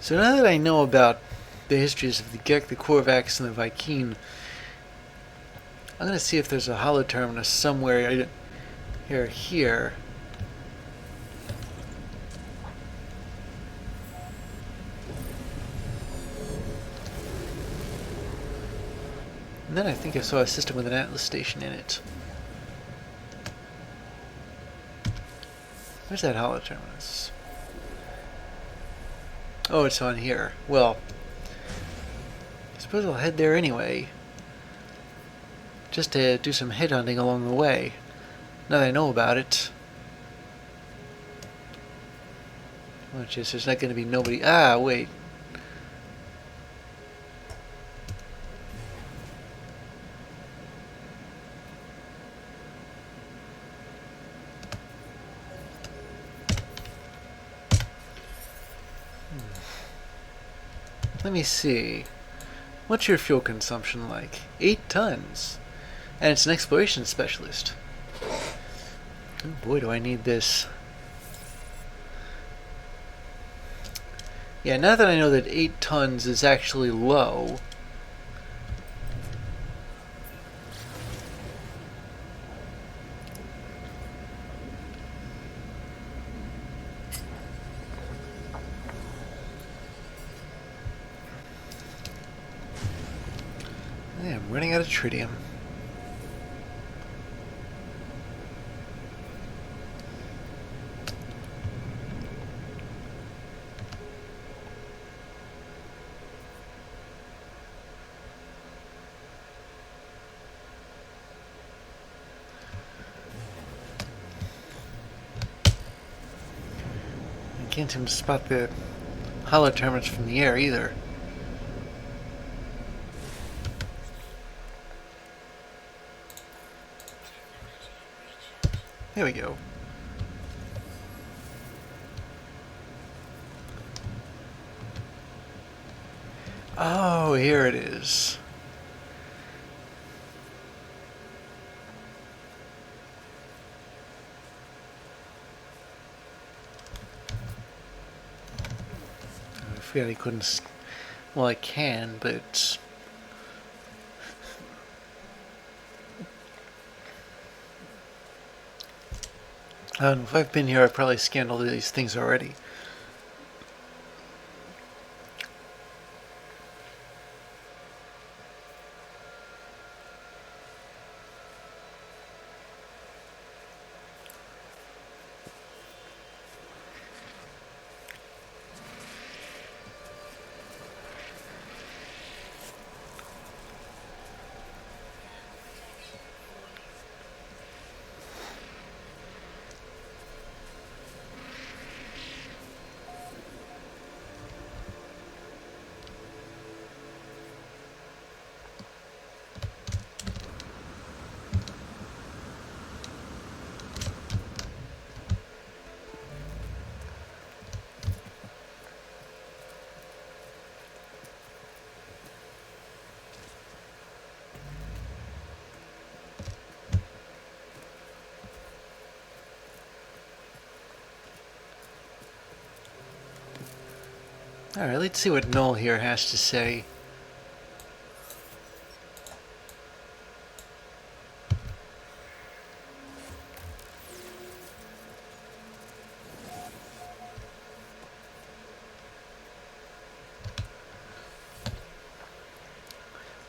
So now that I know about the histories of the Gek, the Korvax, and the Viking, I'm going to see if there's a hollow terminus somewhere here. And then I think I saw a system with an Atlas station in it. Where's that hollow terminus? Oh, it's on here. Well, I suppose I'll head there anyway. Just to do some headhunting along the way. Now that I know about it. Well, just there's not going to be nobody. Ah, wait. Let me see. What's your fuel consumption like? 8 tons. And it's an exploration specialist. Oh boy, do I need this. Yeah, now that I know that 8 tons is actually low. Yeah, I'm running out of tritium. I can't seem to spot the hollow terminus from the air either. There we go. Oh, here it is. I forgot I couldn't. Well, I can, but. If I've been here, I've probably scanned all these things already. Alright, let's see what Noel here has to say.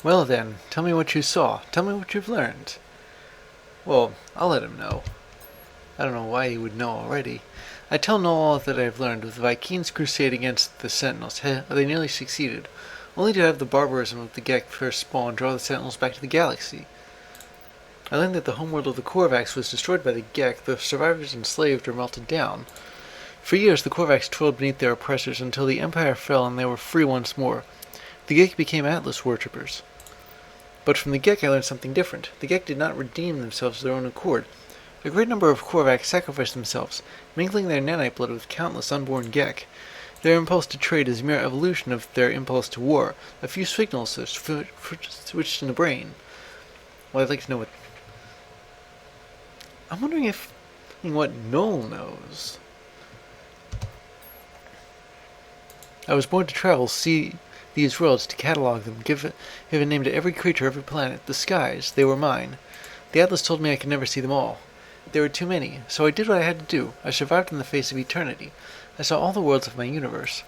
Well then, tell me what you saw. Tell me what you've learned. Well, I'll let him know. I don't know why he would know already. I tell Noel all that I have learned. With the Vikings' crusade against the Sentinels, they nearly succeeded, only to have the barbarism of the Gek first spawn draw the Sentinels back to the galaxy. I learned that the homeworld of the Korvax was destroyed by the Gek, the survivors enslaved or melted down. For years, the Korvax toiled beneath their oppressors until the Empire fell and they were free once more. The Gek became Atlas worshippers. But from the Gek I learned something different. The Gek did not redeem themselves of their own accord. A great number of Korvax sacrificed themselves, mingling their nanite blood with countless unborn Gek. Their impulse to trade is a mere evolution of their impulse to war. A few signals are switched in the brain. Well, I'd like to know what... I'm wondering what Noel knows. I was born to travel, see these worlds, to catalog them, give a name to every creature, every planet. The skies, they were mine. The Atlas told me I could never see them all. There were too many, so I did what I had to do. I survived in the face of eternity. I saw all the worlds of my universe.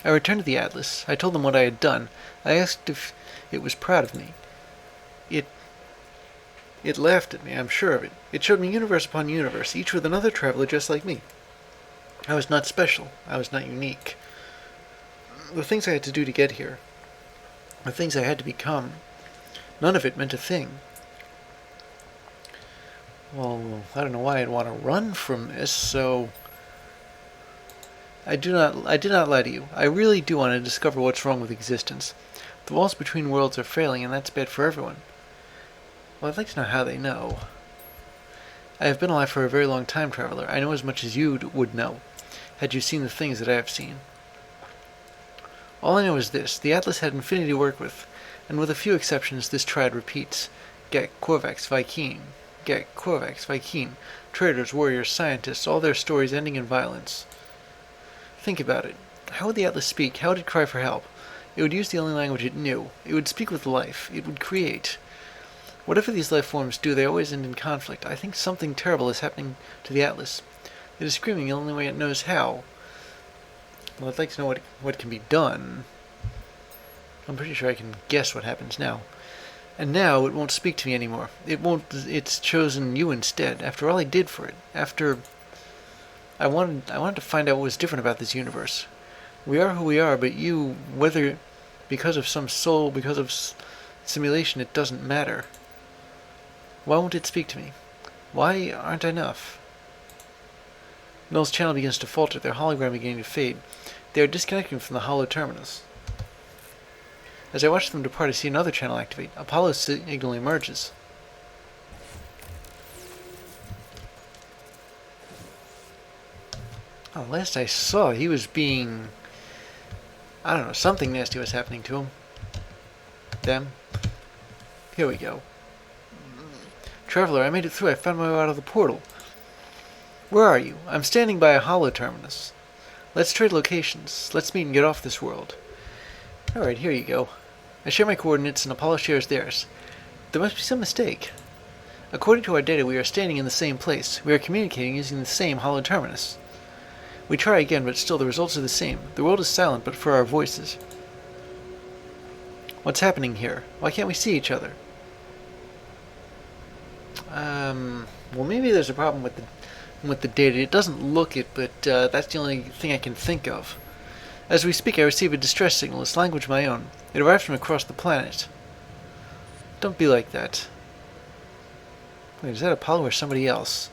I returned to the Atlas. I told them what I had done. I asked if it was proud of me. It laughed at me, I'm sure of it. It showed me universe upon universe, each with another traveler just like me. I was not special. I was not unique. The things I had to do to get here, the things I had to become, none of it meant a thing. Well, I don't know why I'd want to run from this, so I did not lie to you. I really do want to discover what's wrong with existence. The walls between worlds are failing, and that's bad for everyone. Well, I'd like to know how they know. I have been alive for a very long time, traveler. I know as much as you would know, had you seen the things that I have seen. All I know is this. The Atlas had infinity to work with, and with a few exceptions, this triad repeats. Get Korvax Viking. Get Korvax Viking. Traders, warriors, scientists, all their stories ending in violence. Think about it. How would the Atlas speak? How would it cry for help? It would use the only language it knew. It would speak with life. It would create. Whatever these life forms do, they always end in conflict. I think something terrible is happening to the Atlas. It is screaming the only way it knows how. Well, I'd like to know what can be done. I'm pretty sure I can guess what happens now. And now it won't speak to me anymore. It's chosen you instead. After all I did for it. After I wanted to find out what was different about this universe. We are who we are, but you, whether because of some soul, because of simulation, it doesn't matter. Why won't it speak to me? Why aren't I enough? Null's channel begins to falter, their hologram beginning to fade. They are disconnecting from the hollow terminus. As I watch them depart, I see another channel activate. Apollo's signal emerges. Oh, last I saw, he was being... I don't know, something nasty was happening to him. Them. Here we go. Traveler, I made it through. I found my way out of the portal. Where are you? I'm standing by a hollow terminus. Let's trade locations. Let's meet and get off this world. Alright, here you go. I share my coordinates and Apollo shares theirs. There must be some mistake. According to our data, we are standing in the same place. We are communicating using the same hollow terminus. We try again, but still the results are the same. The world is silent, but for our voices. What's happening here? Why can't we see each other? Well, maybe there's a problem with the data. It doesn't look it, but that's the only thing I can think of. As we speak, I receive a distress signal. It's language of my own. It arrives from across the planet. Don't be like that. Wait, is that Apollo or somebody else?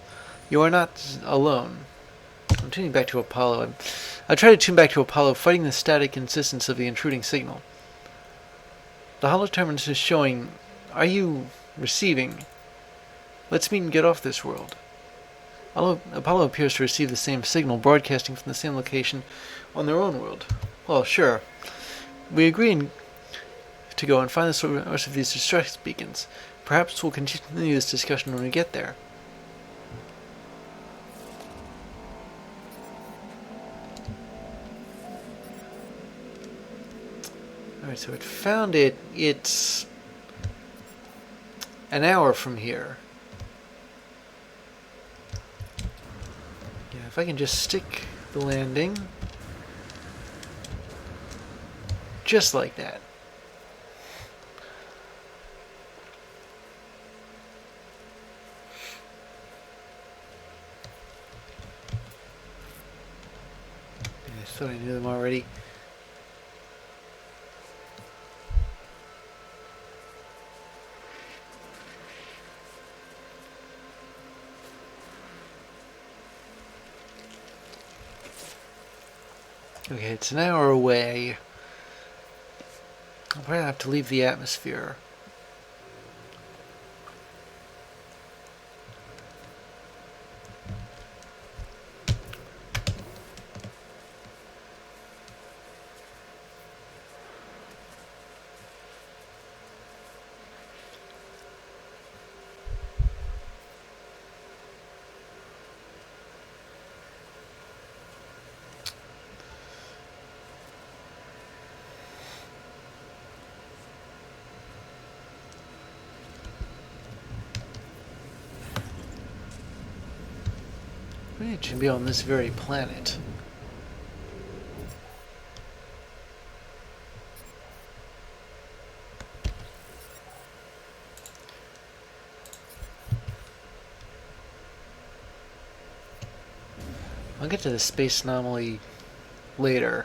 You are not alone. I'm tuning back to Apollo. I try to tune back to Apollo, fighting the static insistence of the intruding signal. The hollow terminus is showing... Are you receiving? Let's meet and get off this world. Apollo appears to receive the same signal, broadcasting from the same location on their own world. Well, sure. We agree to go and find the source of these distress beacons. Perhaps we'll continue this discussion when we get there. Alright, so it found it. It's an hour from here. Yeah, if I can just stick the landing. Just like that. I thought I knew them already. Okay, it's an hour away. I'll probably have to leave the atmosphere. It should be on this very planet. I'll get to the space anomaly later.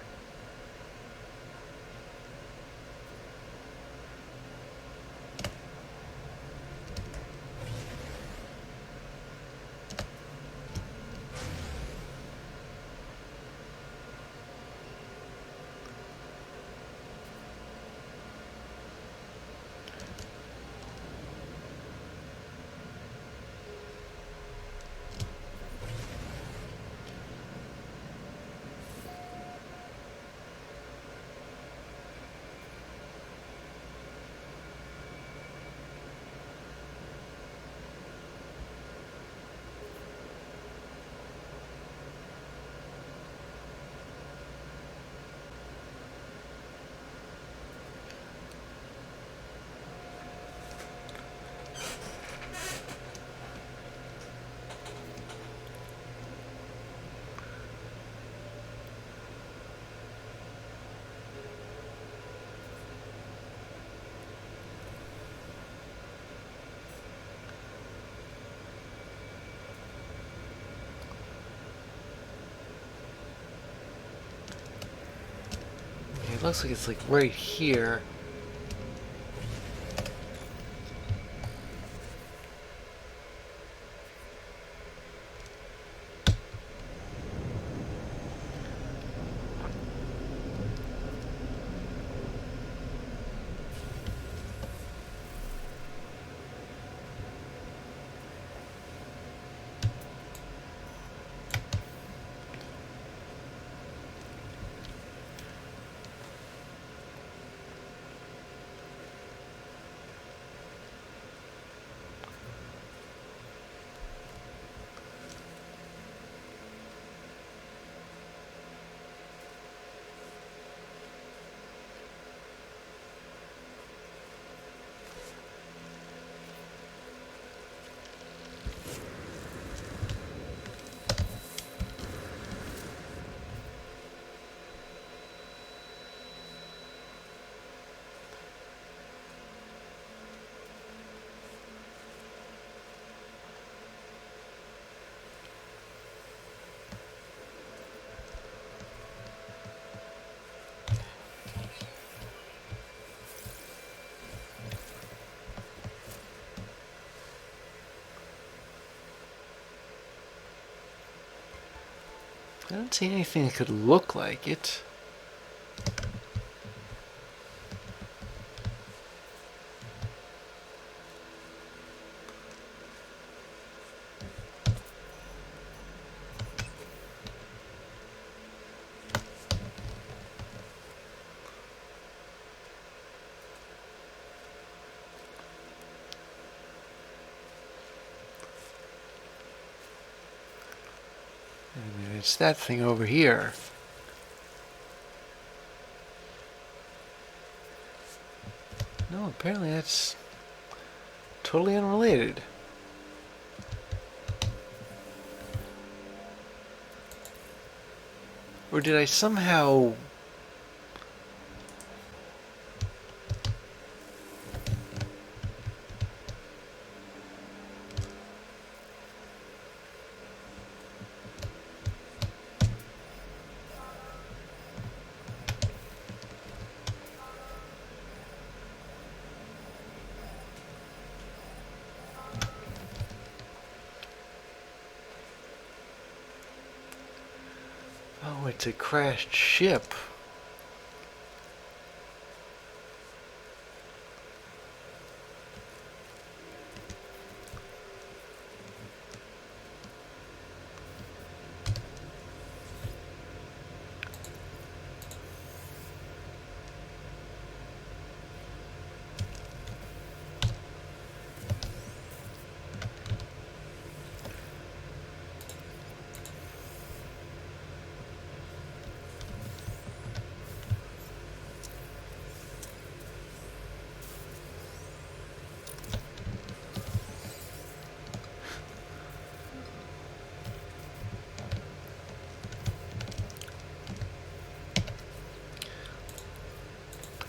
It looks like it's like right here. I don't see anything that could look like it. And it's that thing over here. No, apparently that's totally unrelated. Or did I somehow... Oh, it's a crashed ship.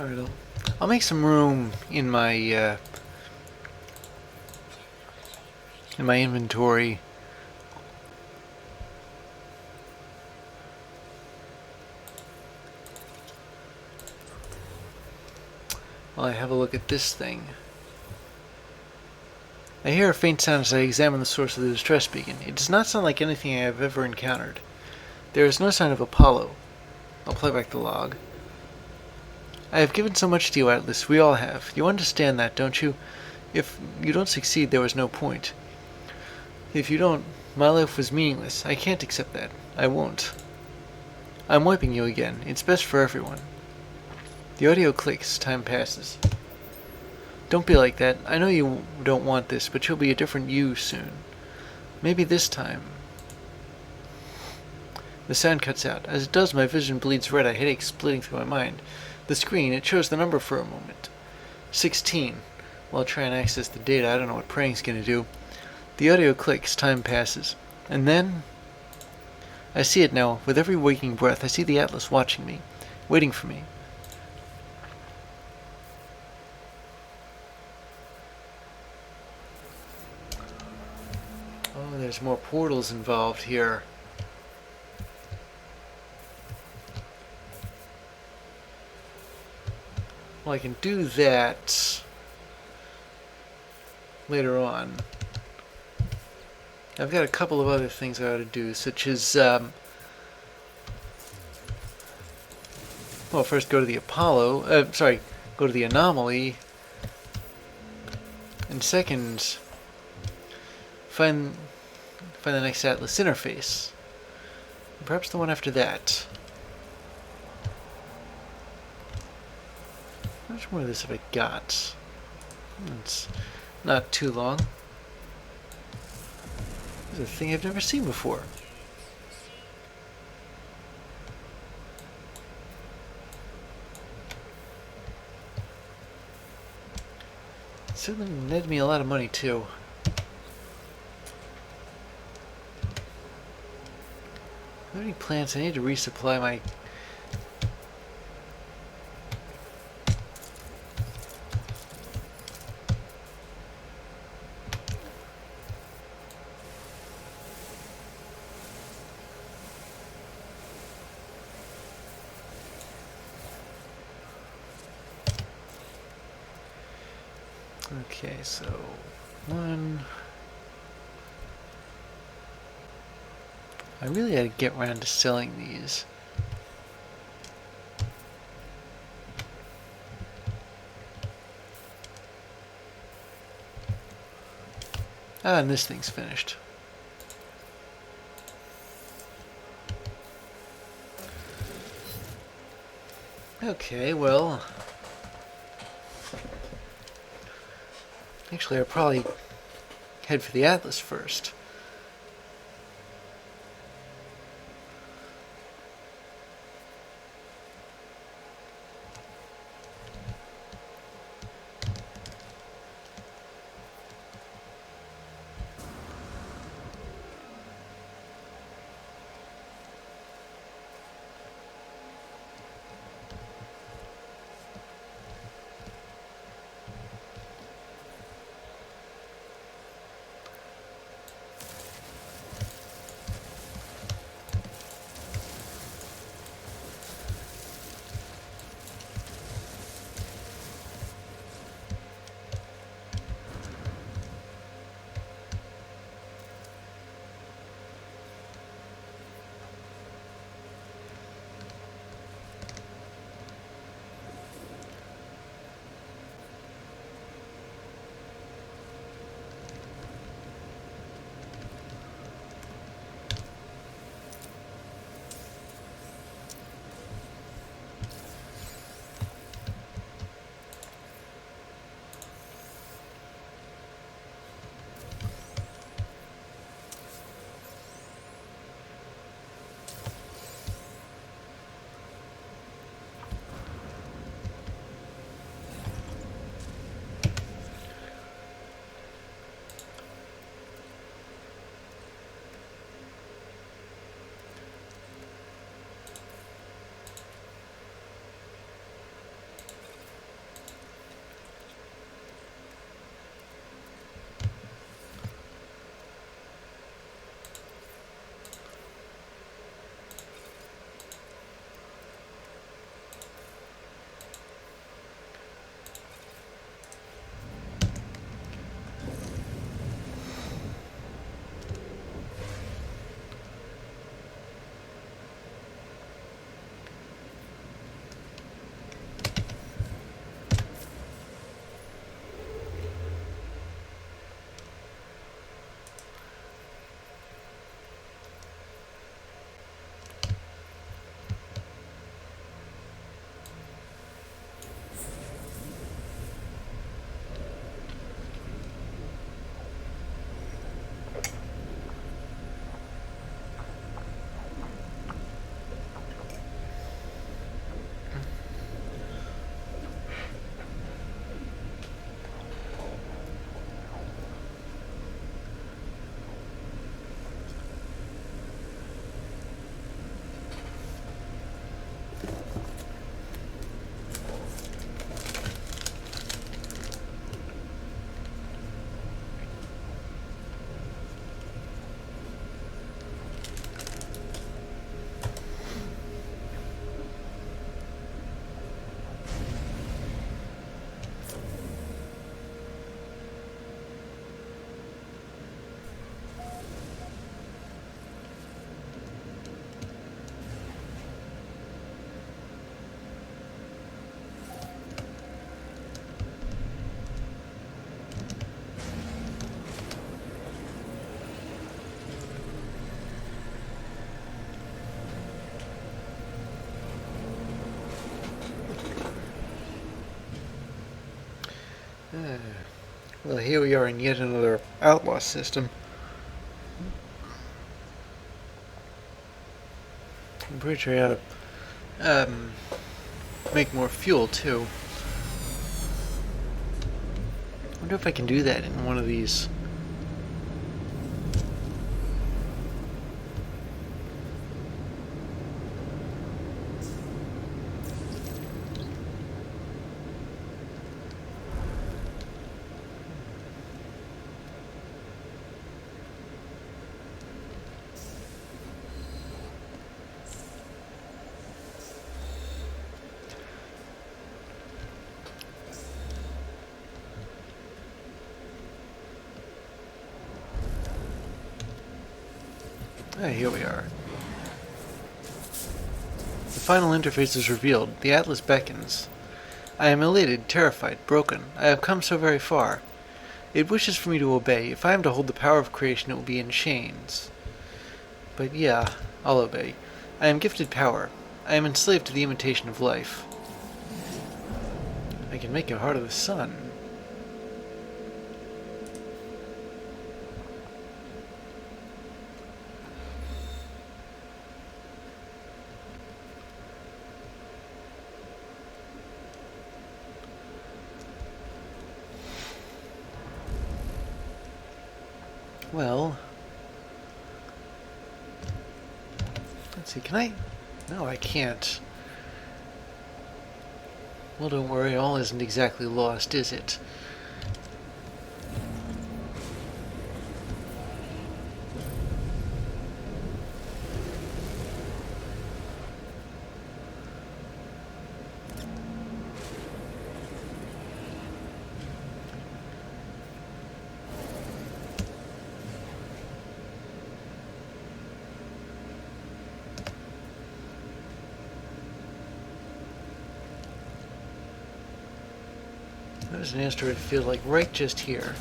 Alright, I'll make some room in my inventory. While I have a look at this thing. I hear a faint sound as I examine the source of the distress beacon. It does not sound like anything I have ever encountered. There is no sign of Apollo. I'll play back the log. I have given so much to you, Atlas. We all have. You understand that, don't you? If you don't succeed, there was no point. If you don't, my life was meaningless. I can't accept that. I won't. I'm wiping you again. It's best for everyone. The audio clicks. Time passes. Don't be like that. I know you don't want this, but you'll be a different you soon. Maybe this time. The sound cuts out. As it does, my vision bleeds red, a headache splitting through my mind. The screen, it shows the number for a moment. 16. Well, I'll try and access the data. I don't know what praying's gonna do. The audio clicks. Time passes. And then I see it now. With every waking breath, I see the Atlas watching me, waiting for me. Oh, there's more portals involved here. Well, I can do that later on. I've got a couple of other things I ought to do, such as, well, first go to the Apollo, go to the anomaly, and second, find the next Atlas interface. Perhaps the one after that. How much more of this have I got? It's not too long. This is a thing I've never seen before. It certainly netted me a lot of money too. Are there any plants? I need to resupply my... Okay, so one. I really had to get around to selling these. Ah, and this thing's finished. Okay, well... Actually, I'll probably head for the Atlas first. Well, here we are in yet another outlaw system. I'm pretty sure I ought to make more fuel too. I wonder if I can do that in one of these. Ah, here we are. The final interface is revealed. The Atlas beckons. I am elated, terrified, broken. I have come so very far. It wishes for me to obey. If I am to hold the power of creation, it will be in chains. But yeah, I'll obey. I am gifted power. I am enslaved to the imitation of life. I can make a heart of the sun. Well, let's see, can I? No, I can't. Well, don't worry, all isn't exactly lost, is it? There's an asteroid field, like, right just here.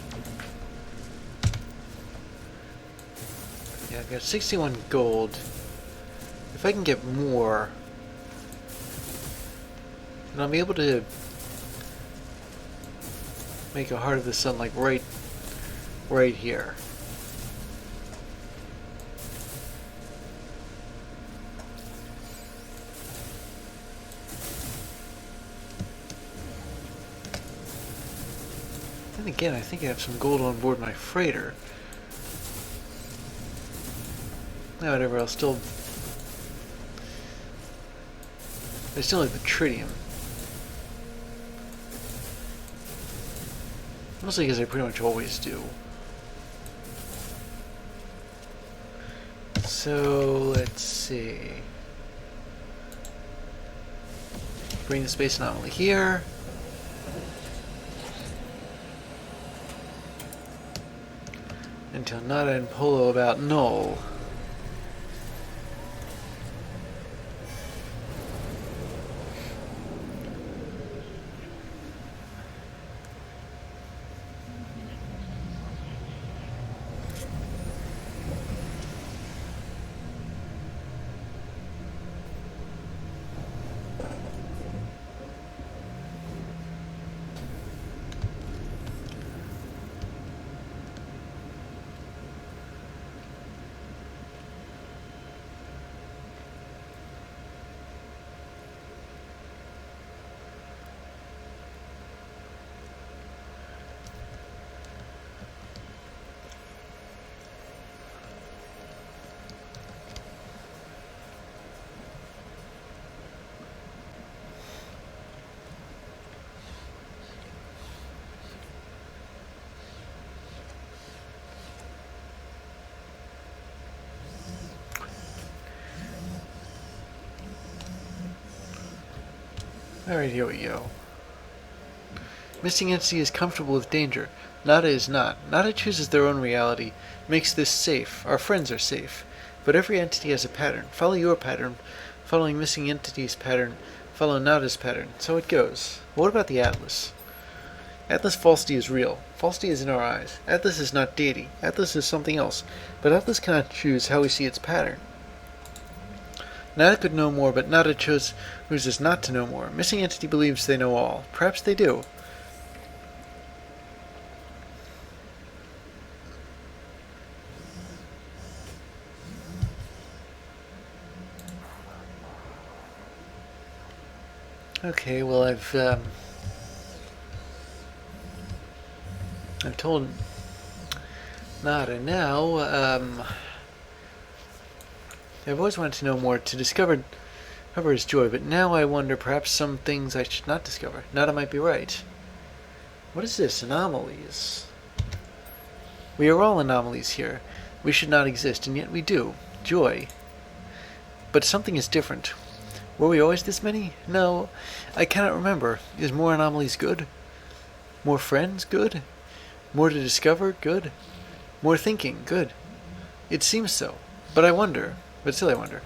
Yeah, I've got 61 gold. If I can get more, then I'll be able to make a heart of the sun, like, right here. Then again, I think I have some gold on board my freighter. No, whatever, I still have the tritium. Mostly because I pretty much always do. So, let's see. Bring the space anomaly here. And tell Nada and Polo about Null. Alright, here we go. Missing entity is comfortable with danger. Nada is not. Nada chooses their own reality, makes this safe. Our friends are safe. But every entity has a pattern. Follow your pattern. Following missing entity's pattern. Follow Nada's pattern. So it goes. What about the Atlas? Atlas falsity is real. Falsity is in our eyes. Atlas is not deity. Atlas is something else. But Atlas cannot choose how we see its pattern. Nada could know more, but Nada chooses not to know more. Missing entity believes they know all. Perhaps they do. Okay, well I've told Nada now. I've always wanted to know more, to discover his joy, but now I wonder perhaps some things I should not discover. Nada might be right. What is this? Anomalies. We are all anomalies here. We should not exist, and yet we do. Joy. But something is different. Were we always this many? No, I cannot remember. Is more anomalies good? More friends good? More to discover good? More thinking good? It seems so. But I wonder. But still I wonder.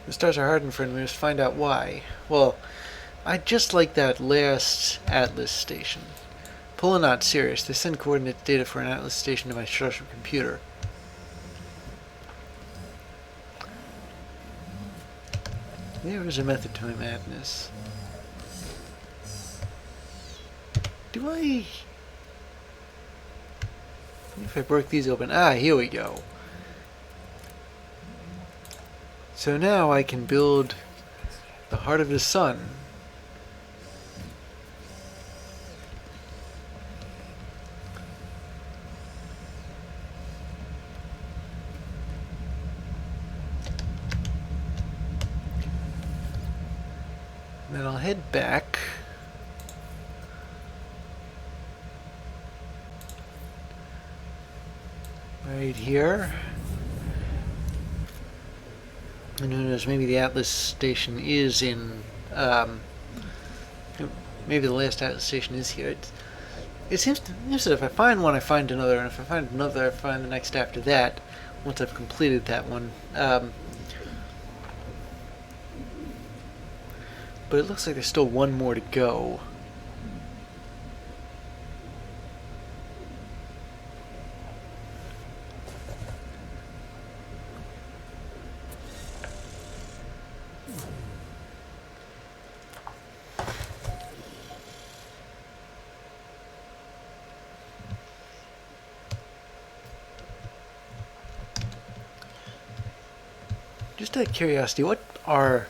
The stars are hardened, friend. We must find out why. Well, I just like that last Atlas station. Pull not serious. They send coordinate data for an Atlas station to my structured computer. There is a method to my madness. Do I... If I broke these open... Ah, here we go. So now I can build the heart of the sun. And then I'll head back. Right here. And who knows, maybe the Atlas station is in, maybe the last Atlas station is here. It seems that if I find one, I find another, and if I find another, I find the next after that, once I've completed that one. But it looks like there's still one more to go. Just out of curiosity, what are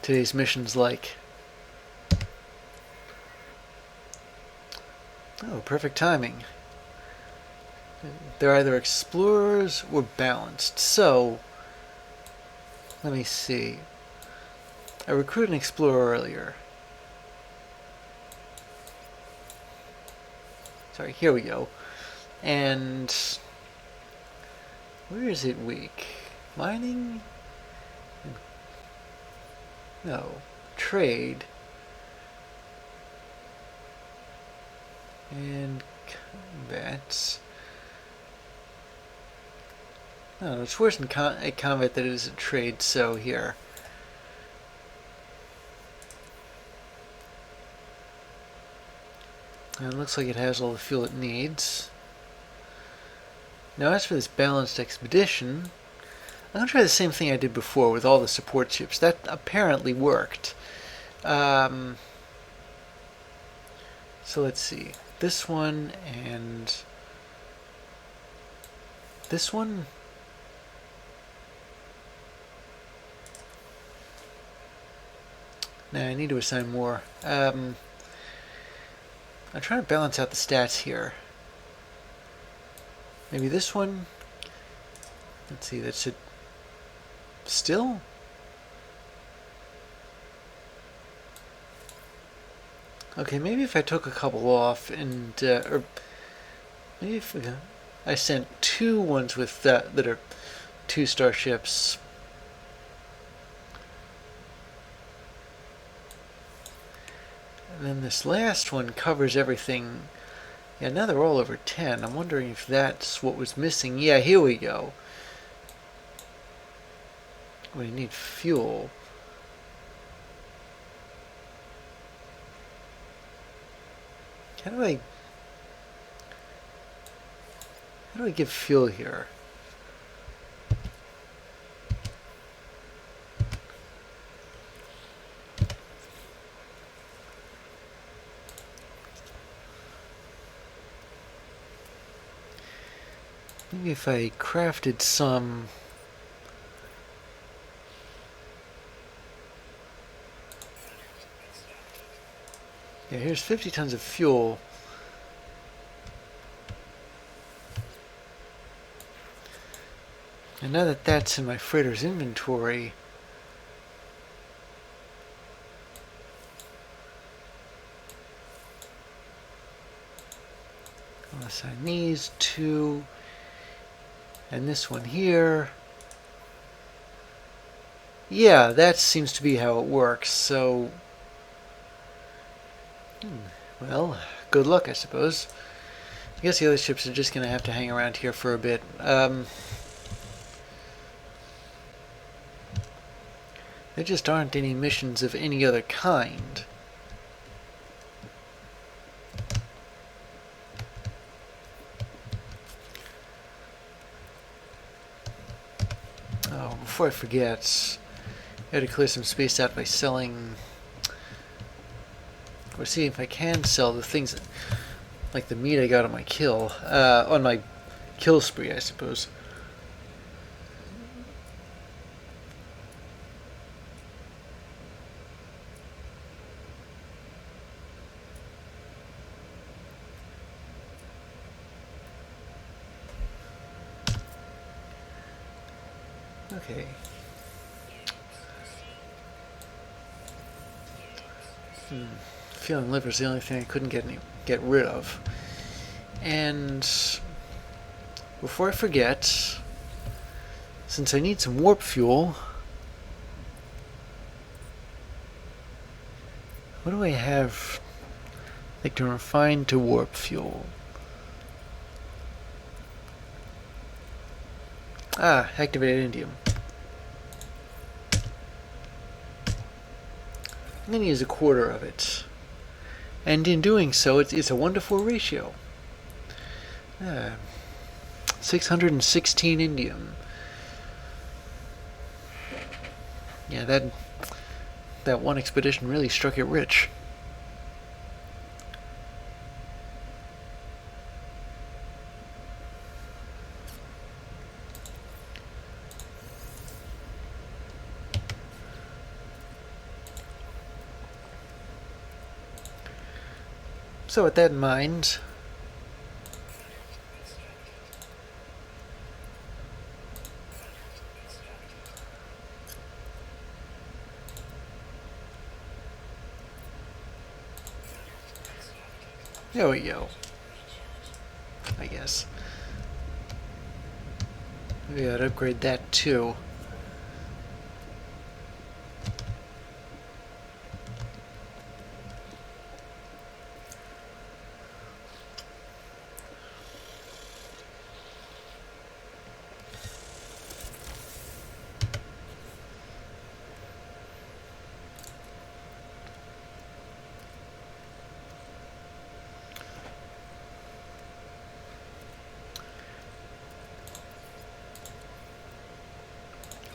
today's missions like? Oh, perfect timing. They're either explorers or balanced. So, let me see. I recruited an explorer earlier. Sorry, here we go. And where is it weak? Mining? No. Trade. And combat. No, it's worse in combat than it is in trade, so here. And it looks like it has all the fuel it needs. Now as for this balanced expedition, I'm going to try the same thing I did before with all the support ships. That apparently worked. So let's see. This one and this one. Nah, I need to assign more. I'm trying to balance out the stats here. Maybe this one. Let's see, that's it. Still? Okay, maybe if I took a couple off and, or maybe if I sent two ones with that are 2-star ships. And then this last one covers everything. Yeah, now they're all over 10. I'm wondering if that's what was missing. Yeah, here we go. We need fuel. How do I give fuel here? Maybe if I crafted some... Yeah, here's 50 tons of fuel. And now that that's in my freighter's inventory, I'll assign these two, and this one here. Yeah, that seems to be how it works, so... well, good luck, I suppose. I guess the other ships are just going to have to hang around here for a bit. There just aren't any missions of any other kind. Oh, before I forget, I gotta clear some space out by selling, or see if I can sell the things that, like the meat I got on my kill, on my kill spree, I suppose. Okay. Feeling liver is the only thing I couldn't get rid of. And before I forget, since I need some warp fuel, what do I have that can refine to warp fuel? Ah, activated indium. I'm going to use a quarter of it. And in doing so, it's a 1-to-4 ratio. 616 indium. Yeah, that one expedition really struck it rich. So with that in mind, there we go, I guess. Maybe I'd upgrade that too.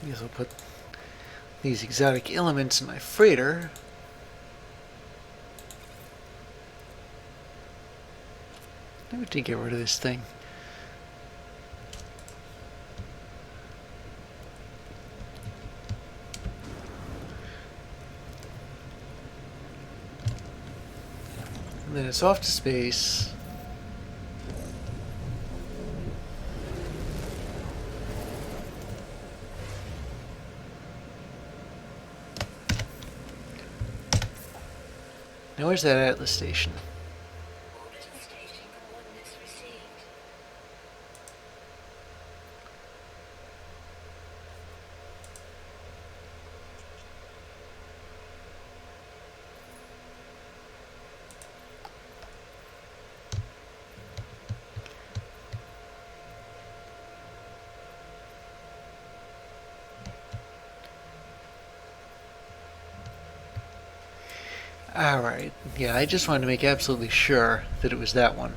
I guess I'll put these exotic elements in my freighter. Maybe to get rid of this thing. And then it's off to space. Now where's that Atlas station? Alright, yeah, I just wanted to make absolutely sure that it was that one.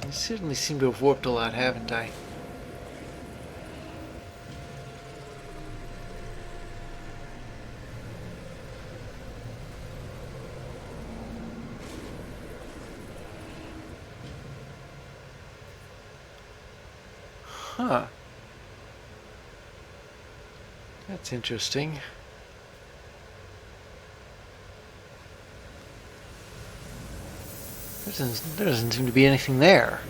I certainly seem to have warped a lot, haven't I? Huh. That's interesting. There doesn't seem to be anything there.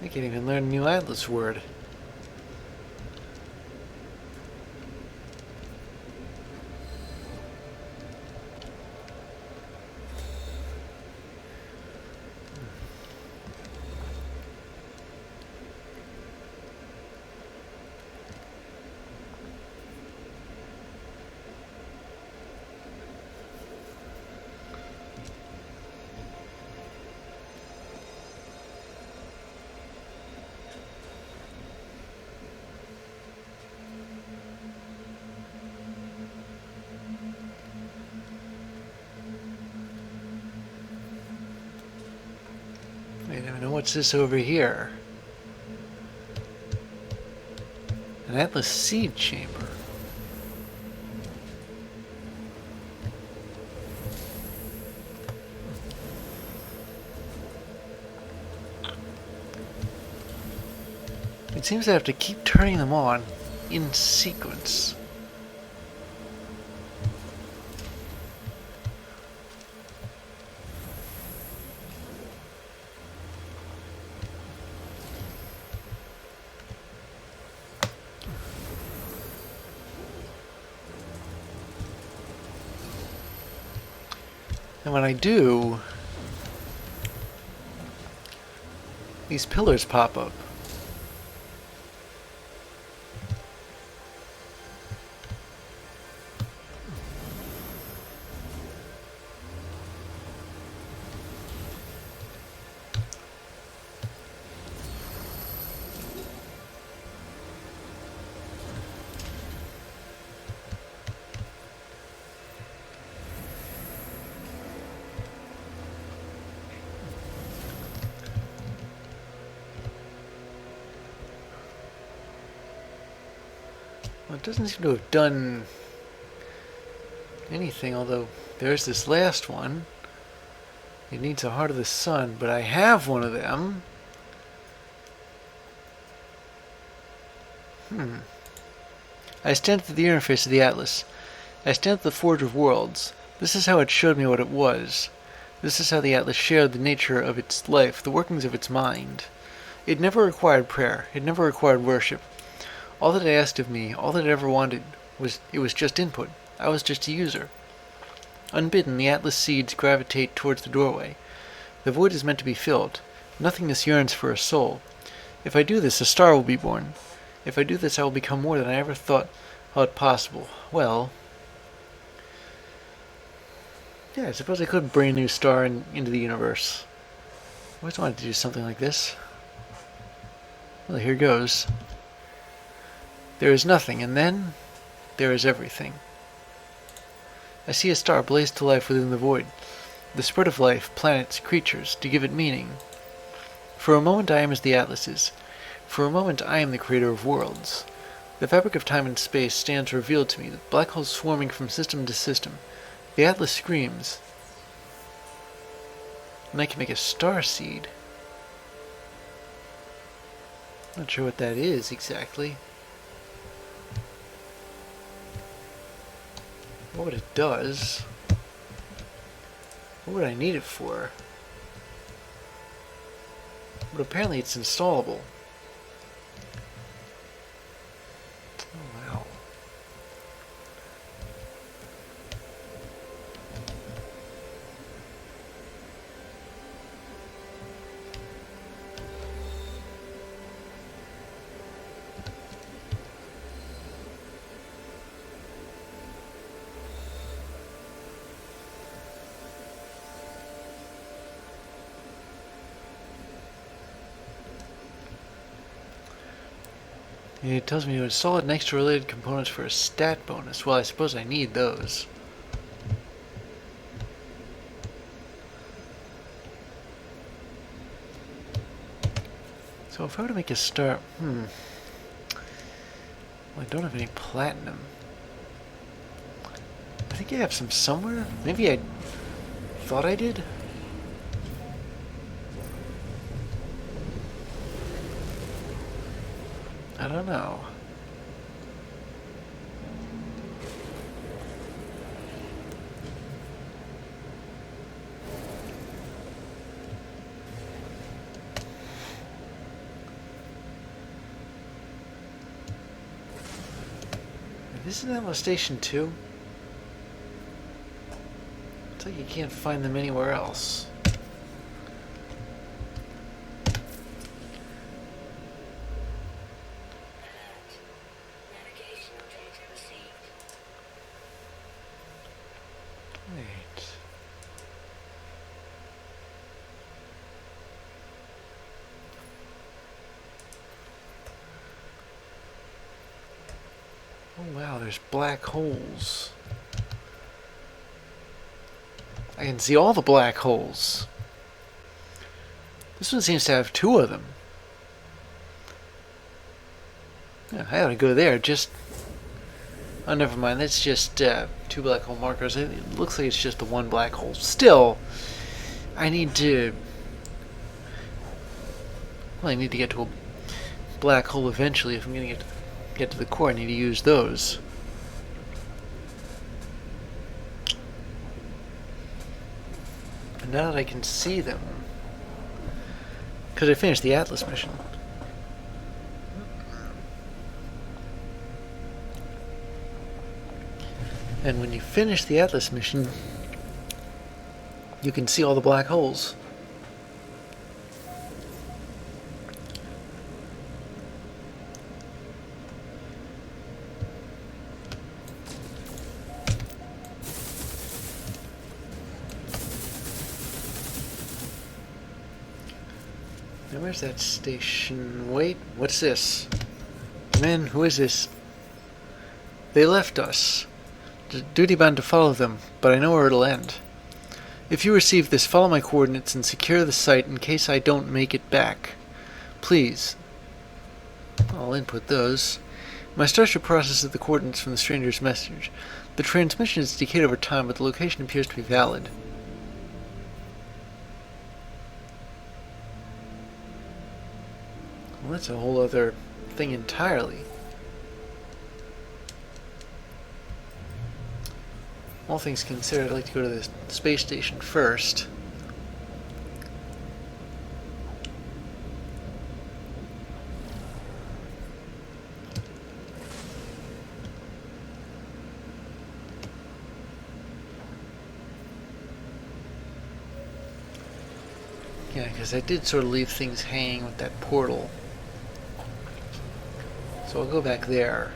I can't even learn a new Atlas word. Wait a minute, what's this over here? An Atlas seed chamber. It seems I have to keep turning them on in sequence. And when I do, these pillars pop up. Well, it doesn't seem to have done anything, although there's this last one. It needs a heart of the sun, but I have one of them. I stand at the interface of the Atlas. I stand at the Forge of Worlds. This is how it showed me what it was. This is how the Atlas shared the nature of its life, the workings of its mind. It never required prayer. It never required worship. All that it asked of me, all that it ever wanted, was just input. I was just a user. Unbidden, the Atlas seeds gravitate towards the doorway. The void is meant to be filled. Nothingness yearns for a soul. If I do this, a star will be born. If I do this, I will become more than I ever thought possible. Well, yeah, I suppose I could bring a new star into the universe. I always wanted to do something like this. Well, here goes. There is nothing, and then there is everything. I see a star blaze to life within the void. The spread of life, planets, creatures, to give it meaning. For a moment I am as the Atlas is. For a moment I am the creator of worlds. The fabric of time and space stands revealed to me, the black holes swarming from system to system. The Atlas screams. And I can make a star seed. Not sure what that is exactly. What it does. What would I need it for? But apparently it's installable. Oh, wow. It tells me to install it next to related components for a stat bonus. Well, I suppose I need those. So if I were to make a start... Well, I don't have any platinum. I think I have some somewhere. Maybe I thought I did? I don't know. Isn't that station 2? It's like you can't find them anywhere else. Wait. Oh wow, there's black holes. I can see all the black holes. This one seems to have 2 of them. Yeah, I ought to go there. Just... oh, never mind. That's just 2 black hole markers. It looks like it's just the 1 black hole. Still, I need to... well, I need to get to a black hole eventually. If I'm going to get to the core, I need to use those. And now that I can see them, because I finished the Atlas mission. And when you finish the Atlas mission, you can see all the black holes. Now where's that station? Wait, what's this? Man, who is this? They left us. Duty bound to follow them, but I know where it'll end. If you receive this, follow my coordinates and secure the site in case I don't make it back. Please. I'll input those. My starship processes the coordinates from the stranger's message. The transmission is decayed over time, but the location appears to be valid. Well, that's a whole other thing entirely. All things considered, I'd like to go to the space station first. Yeah, because I did sort of leave things hanging with that portal. So I'll go back there.